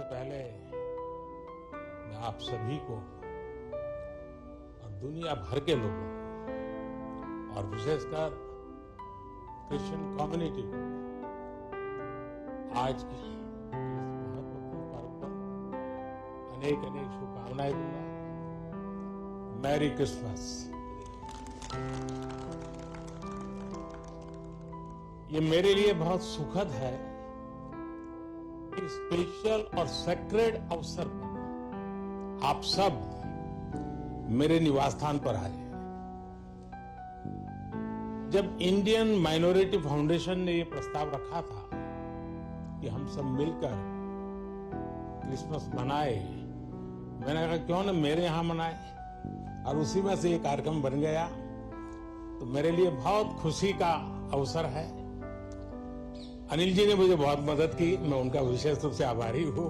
सबसे पहले मैं आप सभी को और दुनिया भर के लोगों को और विशेषकर क्रिश्चियन कम्युनिटी को आज की इस महत्वपूर्ण पर्व पर अनेक अनेक शुभकामनाएं दूंगा। Merry Christmas. ये मेरे लिए बहुत सुखद है कि स्पेशल और सेक्रेड अवसर पर आप सब मेरे निवास स्थान पर आए। जब इंडियन माइनॉरिटी फाउंडेशन ने ये प्रस्ताव रखा था कि हम सब मिलकर क्रिसमस मनाए, मैंने कहा क्यों ना मेरे यहां मनाए, और उसी में से ये कार्यक्रम बन गया। तो मेरे लिए बहुत खुशी का अवसर है। अनिल जी ने मुझे बहुत मदद की, मैं उनका विशेष रूप से आभारी हूं।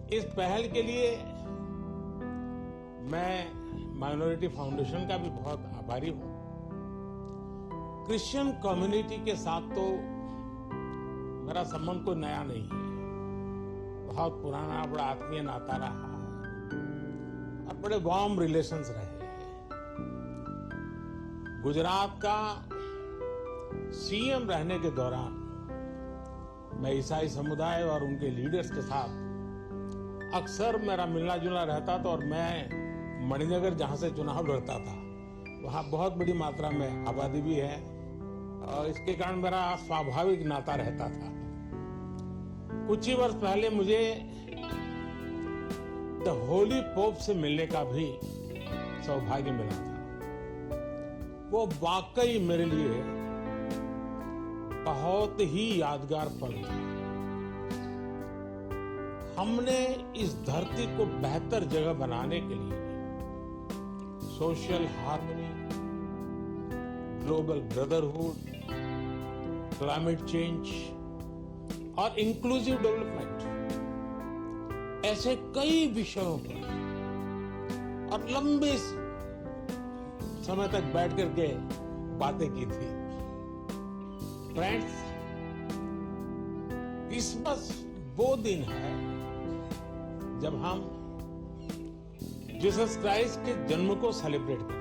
इस पहल के लिए मैं माइनॉरिटी फाउंडेशन का भी बहुत आभारी हूं। क्रिश्चियन कम्युनिटी के साथ तो मेरा संबंध कोई नया नहीं है, बहुत पुराना बड़ा आत्मीय नाता रहा है और बड़े वार्म रिलेशंस रहे हैं। गुजरात का सीएम रहने के दौरान मैं ईसाई समुदाय और उनके लीडर्स के साथ अक्सर मेरा मिलना जुलना रहता था, और मैं मणिनगर जहां से चुनाव लड़ता था वहां बहुत बड़ी मात्रा में आबादी भी है, और इसके कारण मेरा स्वाभाविक नाता रहता था। कुछ ही वर्ष पहले मुझे द होली पोप से मिलने का भी सौभाग्य मिला था। वो वाकई मेरे लिए बहुत ही यादगार पल था। हमने इस धरती को बेहतर जगह बनाने के लिए social harmony, global brotherhood, climate change और इंक्लूसिव डेवलपमेंट ऐसे कई विषयों पर और लंबे समय तक बैठ करके बातें की थी। फ्रेंड्स, क्रिसमस वो दिन है जब हम जीसस क्राइस्ट के जन्म को सेलिब्रेट करते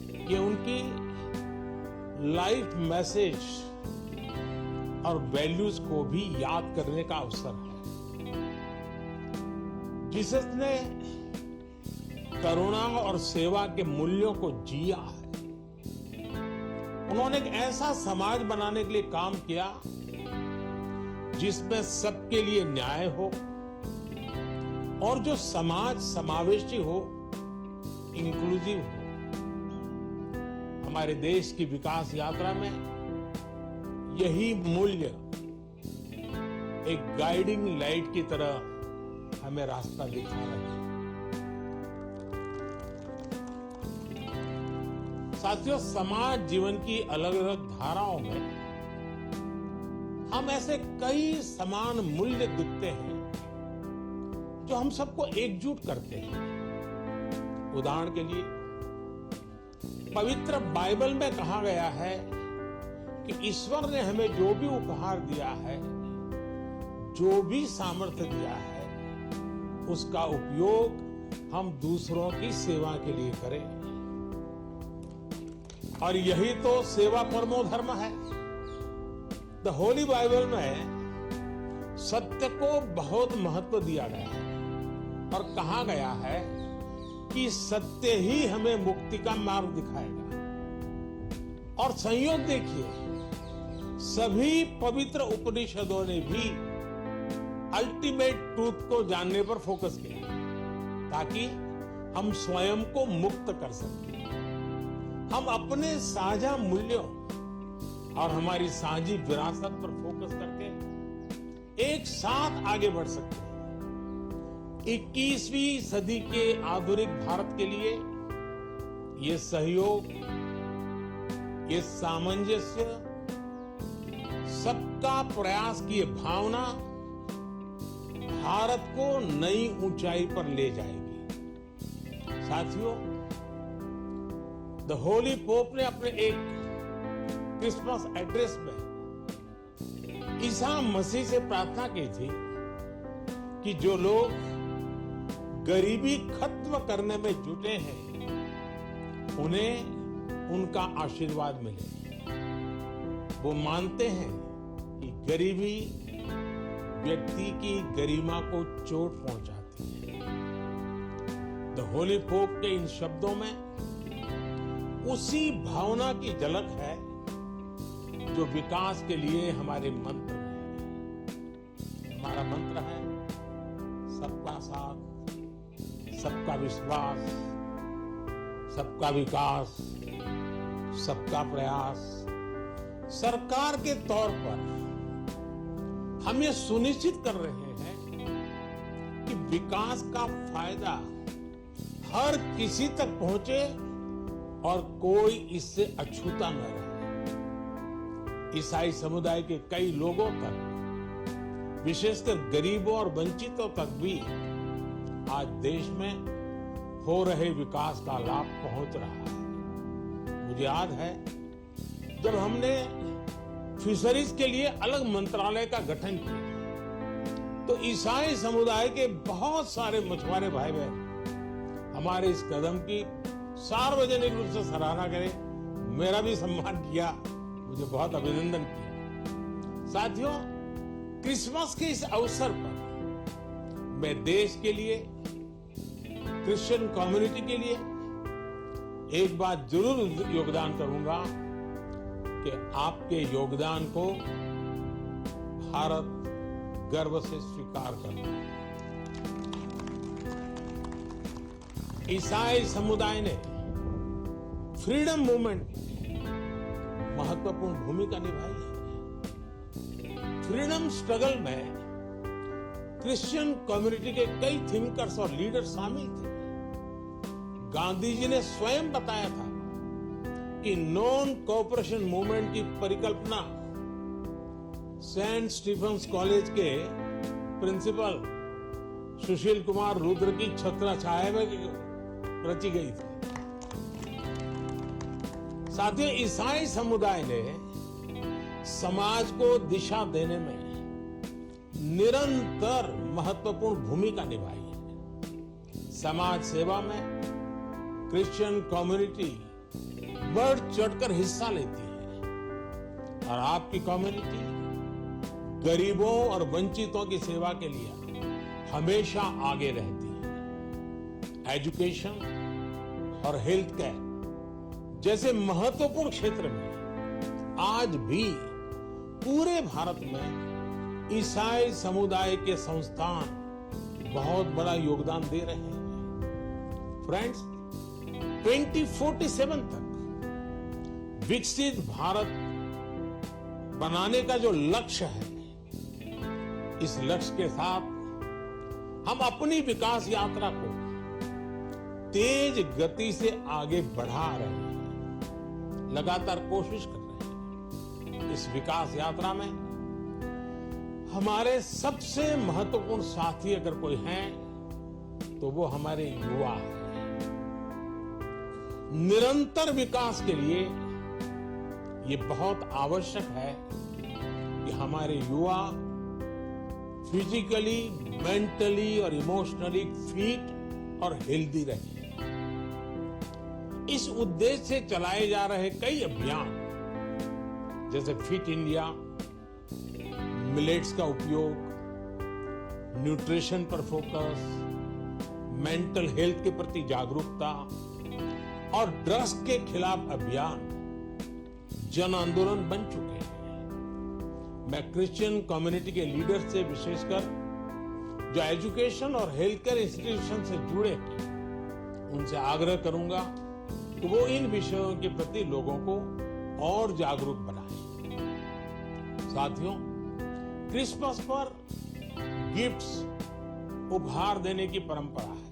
हैं। ये उनकी लाइफ मैसेज और वैल्यूज को भी याद करने का अवसर है। जीसस ने करुणा और सेवा के मूल्यों को जिया है। उन्होंने एक ऐसा समाज बनाने के लिए काम किया जिसमें सबके लिए न्याय हो और जो समाज समावेशी हो, इंक्लूसिव हो। हमारे देश की विकास यात्रा में यही मूल्य एक गाइडिंग लाइट की तरह हमें रास्ता दिखा रहे हैं। साथियों, समाज जीवन की अलग अलग धाराओं में हम ऐसे कई समान मूल्य दिखते हैं जो हम सबको एकजुट करते हैं। उदाहरण के लिए पवित्र बाइबल में कहा गया है कि ईश्वर ने हमें जो भी उपहार दिया है, जो भी सामर्थ्य दिया है, उसका उपयोग हम दूसरों की सेवा के लिए करें। और यही तो सेवा परमो धर्म है। द होली बाइबल में सत्य को बहुत महत्व दिया गया है और कहा गया है कि सत्य ही हमें मुक्ति का मार्ग दिखाएगा। और संयोग देखिए, सभी पवित्र उपनिषदों ने भी अल्टीमेट ट्रूथ को जानने पर फोकस किया ताकि हम स्वयं को मुक्त कर सकें। हम अपने साझा मूल्यों और हमारी साझी विरासत पर फोकस करके एक साथ आगे बढ़ सकते हैं। 21वीं सदी के आधुनिक भारत के लिए ये सहयोग, ये सामंजस्य, सबका प्रयास की ये भावना भारत को नई ऊंचाई पर ले जाएगी। साथियों, द होली पोप ने अपने एक क्रिसमस एड्रेस में ईसा मसीह से प्रार्थना की थी कि जो लोग गरीबी खत्म करने में जुटे हैं, उन्हें उनका आशीर्वाद मिले। वो मानते हैं कि गरीबी व्यक्ति की गरिमा को चोट पहुंचाती है। द होली पोप के इन शब्दों में उसी भावना की झलक है जो विकास के लिए हमारे मंत्र में है। हमारा मंत्र है सबका साथ, सबका विश्वास, सबका विकास, सबका प्रयास। सरकार के तौर पर हम ये सुनिश्चित कर रहे हैं कि विकास का फायदा हर किसी तक पहुंचे और कोई इससे अछूता न रहे। ईसाई समुदाय के कई लोगों तक, विशेषकर गरीबों और वंचितों तक भी आज देश में हो रहे विकास का लाभ पहुंच रहा है। मुझे याद है जब हमने फिशरीज के लिए अलग मंत्रालय का गठन किया तो ईसाई समुदाय के बहुत सारे मछुआरे भाई बहन हमारे इस कदम की सार्वजनिक रूप से सराहना करें, मेरा भी सम्मान किया, मुझे बहुत अभिनंदन किया। साथियों, क्रिसमस के इस अवसर पर मैं देश के लिए, क्रिश्चियन कम्युनिटी के लिए एक बात जरूर योगदान करूंगा कि आपके योगदान को भारत गर्व से स्वीकार करता है। ईसाई समुदाय ने फ्रीडम मूवमेंट में महत्वपूर्ण भूमिका निभाई है। फ्रीडम स्ट्रगल में क्रिश्चियन कम्युनिटी के कई थिंकर्स और लीडर शामिल थे। गांधी जी ने स्वयं बताया था कि नॉन कोऑपरेशन मूवमेंट की परिकल्पना सेंट स्टीफेंस कॉलेज के प्रिंसिपल सुशील कुमार रुद्र की छत्रछाया में रची गई थी। साथियों, ईसाई समुदाय ने समाज को दिशा देने में निरंतर महत्वपूर्ण भूमिका निभाई है। समाज सेवा में क्रिश्चियन कम्युनिटी बढ़ चढ़कर हिस्सा लेती है और आपकी कम्युनिटी गरीबों और वंचितों की सेवा के लिए हमेशा आगे रहती है। एजुकेशन और हेल्थ केयर जैसे महत्वपूर्ण क्षेत्र में आज भी पूरे भारत में ईसाई समुदाय के संस्थान बहुत बड़ा योगदान दे रहे हैं। फ्रेंड्स, 2047 तक विकसित भारत बनाने का जो लक्ष्य है, इस लक्ष्य के साथ हम अपनी विकास यात्रा को तेज गति से आगे बढ़ा रहे हैं, लगातार कोशिश कर रहे हैं। इस विकास यात्रा में हमारे सबसे महत्वपूर्ण साथी अगर कोई हैं, तो वो हमारे युवा हैं। निरंतर विकास के लिए ये बहुत आवश्यक है कि हमारे युवा फिजिकली, मेंटली और इमोशनली फिट और हेल्दी रहे। इस उद्देश्य से चलाए जा रहे कई अभियान जैसे फिट इंडिया, मिलेट्स का उपयोग, न्यूट्रिशन पर फोकस, मेंटल हेल्थ के प्रति जागरूकता और ड्रग्स के खिलाफ अभियान जन आंदोलन बन चुके हैं। मैं क्रिश्चियन कम्युनिटी के लीडर से, विशेषकर जो एजुकेशन और हेल्थ केयर इंस्टीट्यूशन से जुड़े हैं, उनसे आग्रह करूंगा कि वो इन विषयों के प्रति लोगों को और जागरूक बनाएं। साथियों, क्रिसमस पर गिफ्ट्स उपहार देने की परंपरा है।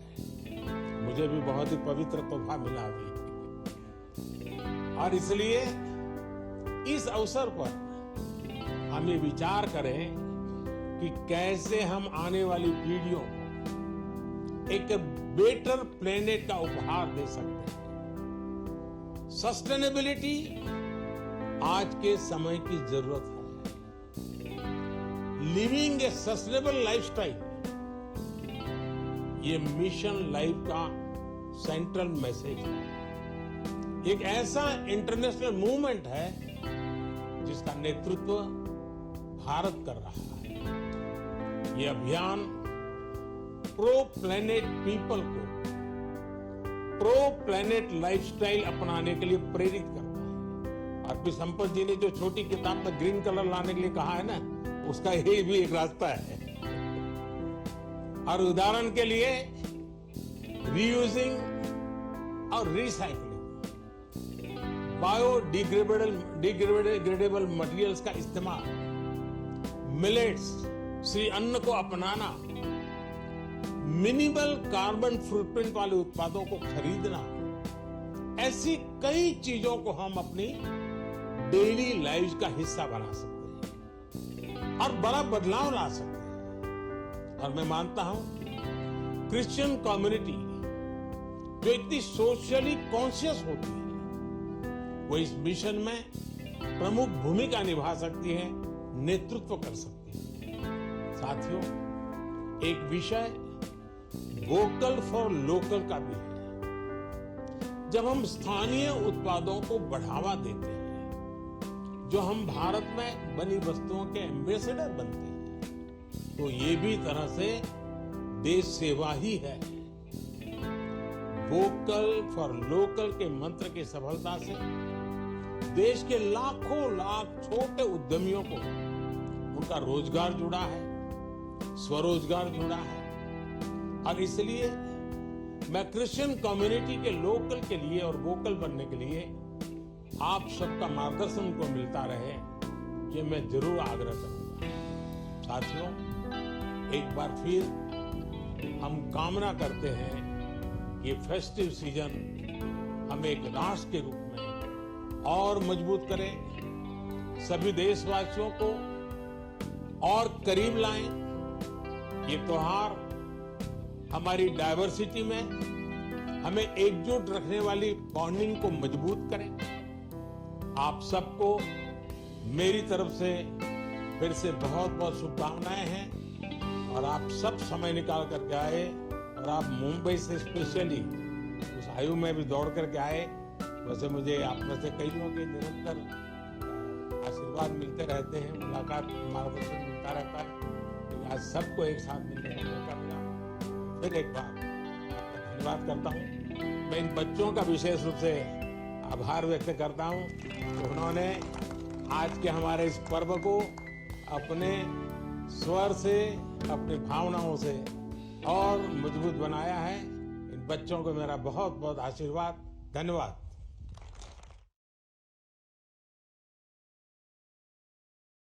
मुझे भी बहुत ही पवित्र तोहफा मिला अभी, और इसलिए इस अवसर पर हम ये विचार करें कि कैसे हम आने वाली पीढ़ियों को एक बेटर प्लेनेट का उपहार दे सकते हैं। सस्टेनेबिलिटी आज के समय की जरूरत है। लिविंग ए सस्टेनेबल लाइफस्टाइल ये मिशन लाइफ का सेंट्रल मैसेज है। एक ऐसा इंटरनेशनल मूवमेंट है जिसका नेतृत्व भारत कर रहा है। ये अभियान प्रो प्लेनेट पीपल को प्रो प्लेनेट लाइफस्टाइल अपनाने के लिए प्रेरित करता है। और फिर संपत जी ने जो छोटी किताब में ग्रीन कलर लाने के लिए कहा है ना, उसका ये भी एक रास्ता है। और उदाहरण के लिए रीयूजिंग और रिसाइकलिंग, बायोडिग्रेडेबल मटेरियल्स का इस्तेमाल, मिलेट्स श्री अन्न को अपनाना, मिनिमल कार्बन फुटप्रिंट वाले उत्पादों को खरीदना, ऐसी कई चीजों को हम अपनी डेली लाइफ का हिस्सा बना सकते हैं और बड़ा बदलाव ला सकते हैं। और मैं मानता हूं क्रिश्चियन कम्युनिटी जो इतनी सोशली कॉन्शियस होती है, वो इस मिशन में प्रमुख भूमिका निभा सकती है, नेतृत्व कर सकती है। साथियों, एक विषय वोकल फॉर लोकल का भी है। जब हम स्थानीय उत्पादों को बढ़ावा देते हैं, जो हम भारत में बनी वस्तुओं के एम्बेसडर बनते हैं, तो ये भी तरह से देश सेवा ही है। वोकल फॉर लोकल के मंत्र की सफलता से देश के लाखों लाख छोटे उद्यमियों को उनका रोजगार जुड़ा है, स्वरोजगार जुड़ा है। और इसलिए मैं क्रिश्चियन कम्युनिटी के लोकल के लिए और वोकल बनने के लिए आप सबका मार्गदर्शन को मिलता रहे, ये मैं जरूर आग्रह करूंगा। साथियों, एक बार फिर हम कामना करते हैं कि ये फेस्टिव सीजन हमें एक राष्ट्र के रूप में और मजबूत करे, सभी देशवासियों को और करीब लाएं। ये त्योहार हमारी डाइवर्सिटी में हमें एकजुट रखने वाली बॉन्डिंग को मजबूत करें। आप सबको मेरी तरफ से फिर से बहुत बहुत शुभकामनाएं हैं और आप सब समय निकाल करके आए और आप मुंबई से स्पेशली उस आयु में भी दौड़ करके आए। वैसे मुझे आप में से कई लोगों के निरंतर आशीर्वाद मिलते रहते हैं, मुलाकात, मार्गदर्शन मिलता रहता है। आज सबको एक साथ मिलने का मौका मिला, फिर एक बार आपका धन्यवाद करता हूँ। मैं इन बच्चों का विशेष रूप से आभार व्यक्त करता हूँ कि उन्होंने आज के हमारे इस पर्व को अपने स्वर से, अपनी भावनाओं से और मजबूत बनाया है। इन बच्चों को मेरा बहुत बहुत आशीर्वाद, धन्यवाद।